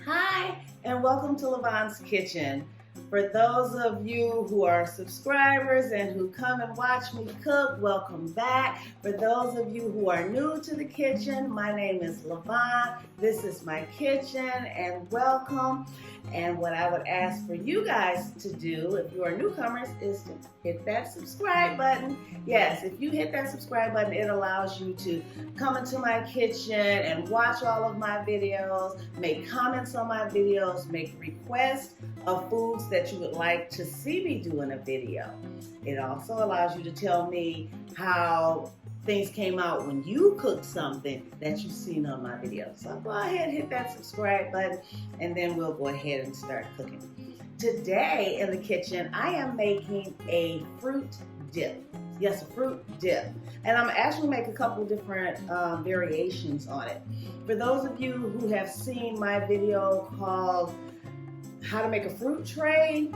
Hi, and welcome to Lavonne's Kitchen. For those of you who are subscribers and who come and watch me cook, welcome back. For those of you who are new to the kitchen, my name is Lavonne. This is my kitchen, and welcome. And what I would ask for you guys to do, if you are newcomers, is to hit that subscribe button. Yes, if you hit that subscribe button, it allows you to come into my kitchen and watch all of my videos, make comments on my videos, make requests of foods that you would like to see me do in a video. It also allows you to tell me how things came out when you cooked something that you've seen on my video. So go ahead, hit that subscribe button, and then we'll go ahead and start cooking. Today in the kitchen, I am making a fruit dip. Yes, a fruit dip. And I'm actually making a couple different variations on it. For those of you who have seen my video called How to Make a Fruit Tray,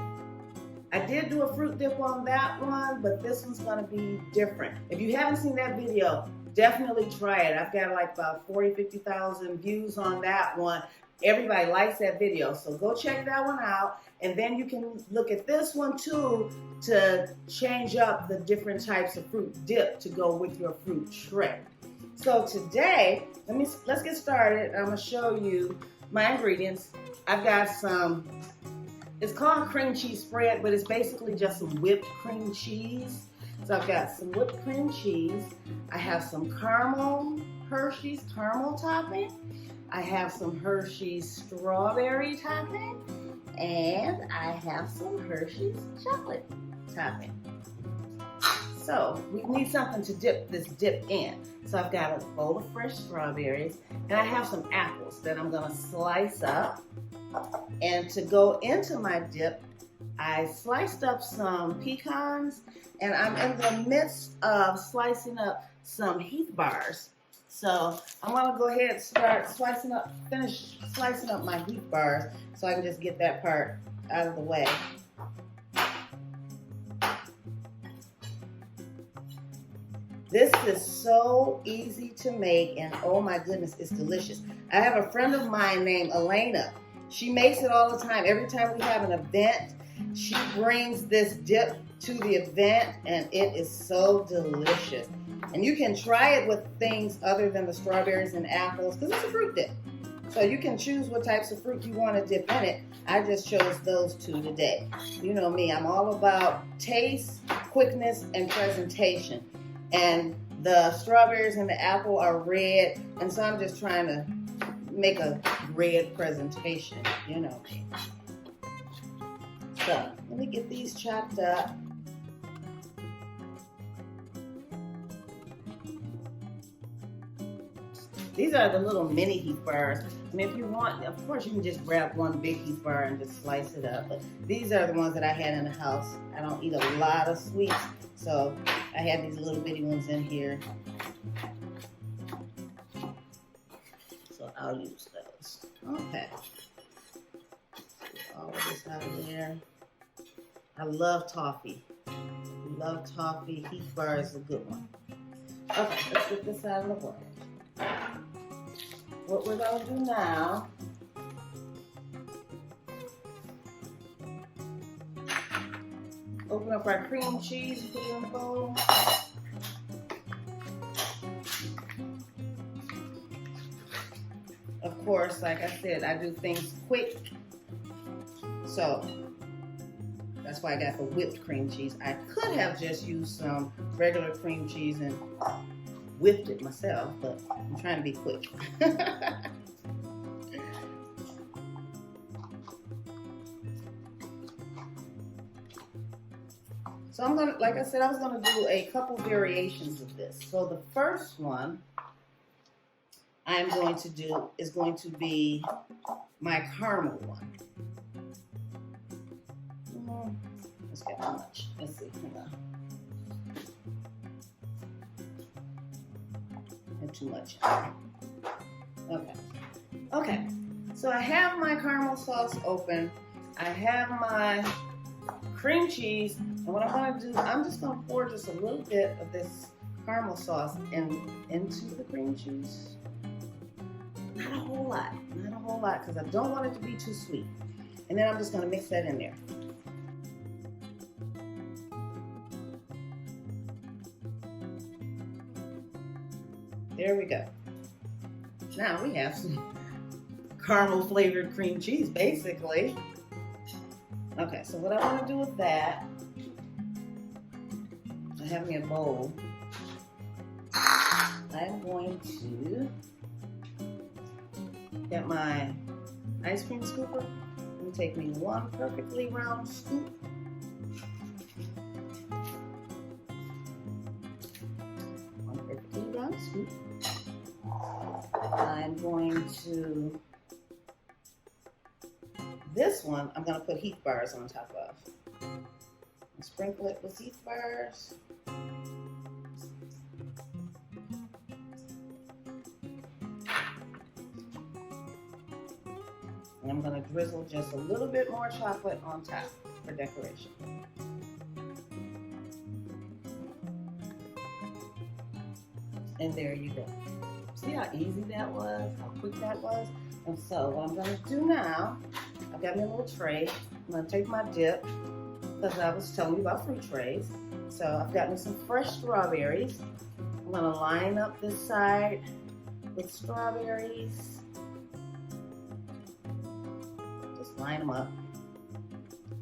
I did do a fruit dip on that one, but this one's gonna be different. If you haven't seen that video, definitely try it. I've got like about 50,000 views on that one. Everybody likes that video, so go check that one out. And then you can look at this one too to change up the different types of fruit dip to go with your fruit tray. So today, let's get started. I'm gonna show you my ingredients. I've got it's called cream cheese spread, but it's basically just some whipped cream cheese. So I've got some whipped cream cheese. I have some Hershey's caramel topping. I have some Hershey's strawberry topping. And I have some Hershey's chocolate topping. So we need something to dip this dip in. So I've got a bowl of fresh strawberries, and I have some apples that I'm gonna slice up. And to go into my dip, I sliced up some pecans, and I'm in the midst of slicing up some Heath bars. So I'm gonna go ahead and finish slicing up my Heath bars so I can just get that part out of the way. This is so easy to make, and oh my goodness, it's delicious. I have a friend of mine named Elena. She makes it all the time. Every time we have an event, she brings this dip to the event, and it is so delicious. And you can try it with things other than the strawberries and apples, because it's a fruit dip. So you can choose what types of fruit you want to dip in it. I just chose those two today. You know me, I'm all about taste, quickness, and presentation. And the strawberries and the apple are red, and so I'm just trying to make a red presentation, you know. So let me get these chopped up. These are the little mini Heath bars. I mean, if you want, of course, you can just grab one big Heath bar and just slice it up. But these are the ones that I had in the house. I don't eat a lot of sweets, so I had these little bitty ones in here. So I'll use those. Okay. Get all of this out of there. I love toffee. Love toffee. Heath bar is a good one. Okay, let's get this out of the way. What we're going to do now, open up our cream cheese, put it in the bowl. Of course, like I said, I do things quick, so that's why I got the whipped cream cheese. I could have just used some regular cream cheese and whipped it myself, but I'm trying to be quick. So I'm gonna, like I said, I was gonna do a couple variations of this. So the first one I'm going to do is going to be my caramel one. Let's get how much. Let's see. Hang on. Too much. Okay. So I have my caramel sauce open. I have my cream cheese, and what I'm going to do, I'm just going to pour just a little bit of this caramel sauce into the cream cheese. Not a whole lot, because I don't want it to be too sweet. And then I'm just gonna mix that in there. There we go. Now we have some caramel flavored cream cheese, basically. Okay, so what I want to do with that, I have me a bowl. I'm going to get my ice cream scooper and take me one perfectly round scoop. One perfectly round scoop. I'm going to, this one, I'm going to put Heath bars on top of. And sprinkle it with Heath bars. And I'm going to drizzle just a little bit more chocolate on top for decoration. And there you go. See how easy that was, how quick that was? And so what I'm gonna do now, I've got me a little tray. I'm gonna take my dip, because I was telling you about fruit trays. So I've got me some fresh strawberries. I'm gonna line up this side with strawberries. Just line them up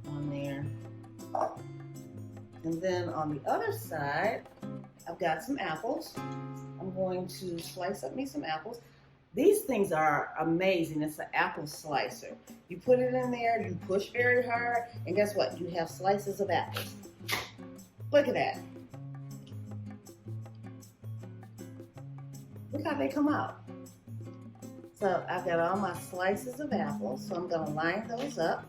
on there. And then on the other side, I've got some apples. I'm going to slice up me some apples. These things are amazing. It's an apple slicer. You put it in there, you push very hard, and guess what? You have slices of apples. Look at that. Look how they come out. So I've got all my slices of apples, so I'm gonna line those up.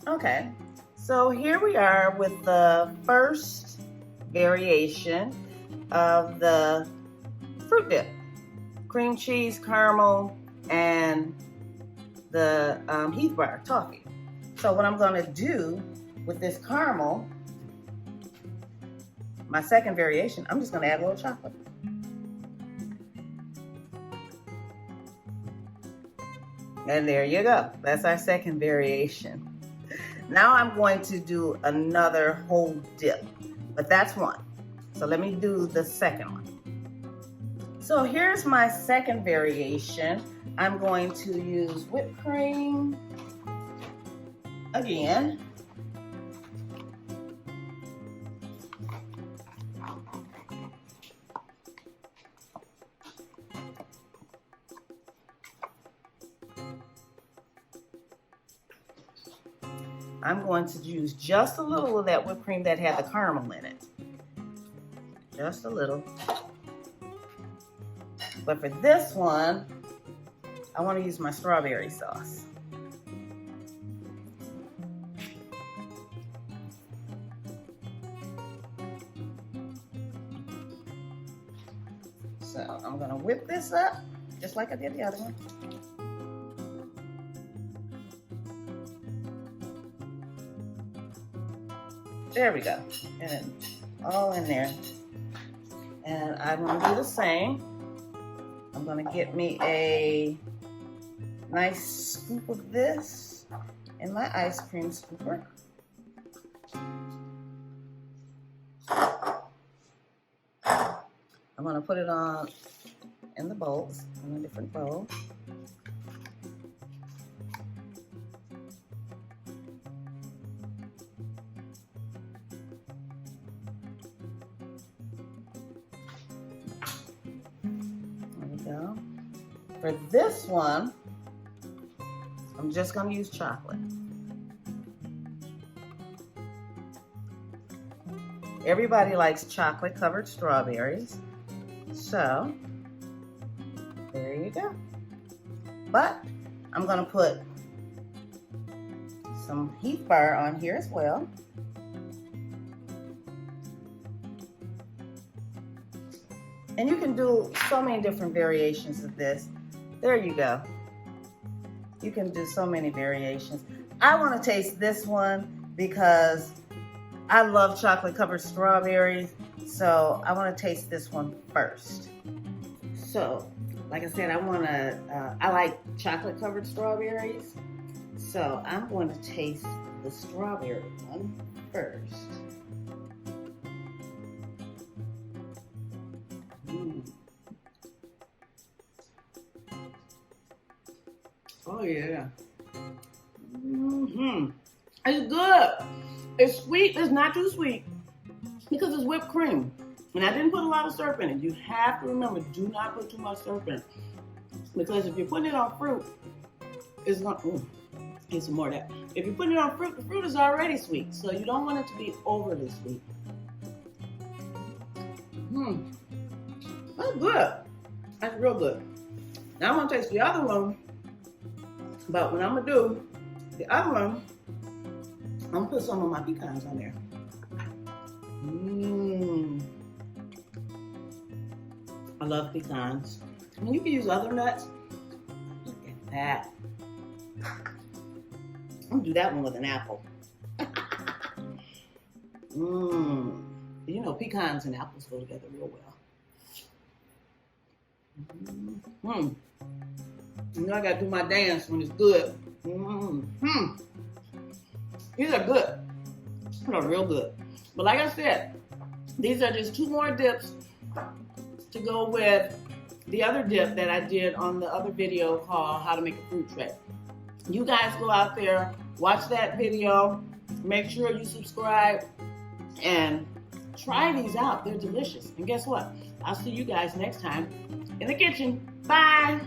Okay. So here we are with the first variation of the fruit dip. Cream cheese, caramel, and the Heath bar, toffee. So what I'm gonna do with this caramel, my second variation, I'm just gonna add a little chocolate. And there you go. That's our second variation. Now I'm going to do another whole dip, but that's one. So let me do the second one. So here's my second variation. I'm going to use whipped cream again. I'm going to use just a little of that whipped cream that had the caramel in it. Just a little. But for this one, I want to use my strawberry sauce. So I'm going to whip this up just like I did the other one. There we go, and all in there. And I'm gonna do the same. I'm gonna get me a nice scoop of this in my ice cream scooper. I'm gonna put it on in the bowls, in a different bowl. For this one, I'm just going to use chocolate. Everybody likes chocolate covered strawberries. So, there you go. But I'm going to put some Heath bar on here as well. And you can do so many different variations of this. There you go. You can do so many variations. I want to taste this one because I love chocolate covered strawberries, so I want to taste this one first. So, like I said, I like chocolate covered strawberries, so I'm going to taste the strawberry one first. Oh yeah. It's good. It's sweet. It's not too sweet because it's whipped cream. And I didn't put a lot of syrup in it. You have to remember, do not put too much syrup in it. Because if you're putting it on fruit, it's going to, get some more of that. If you're putting it on fruit, the fruit is already sweet. So you don't want it to be overly sweet. That's good. That's real good. Now I'm going to taste the other one. But what I'm going to do, the other one, I'm going to put some of my pecans on there. I love pecans. I mean, you can use other nuts. Look at that. I'm going to do that one with an apple. You know, pecans and apples go together real well. You know, I got to do my dance when it's good. These are good. These are real good. But like I said, these are just 2 more dips to go with the other dip that I did on the other video called How to Make a Fruit Tray. You guys go out there, watch that video, make sure you subscribe, and try these out. They're delicious. And guess what? I'll see you guys next time in the kitchen. Bye.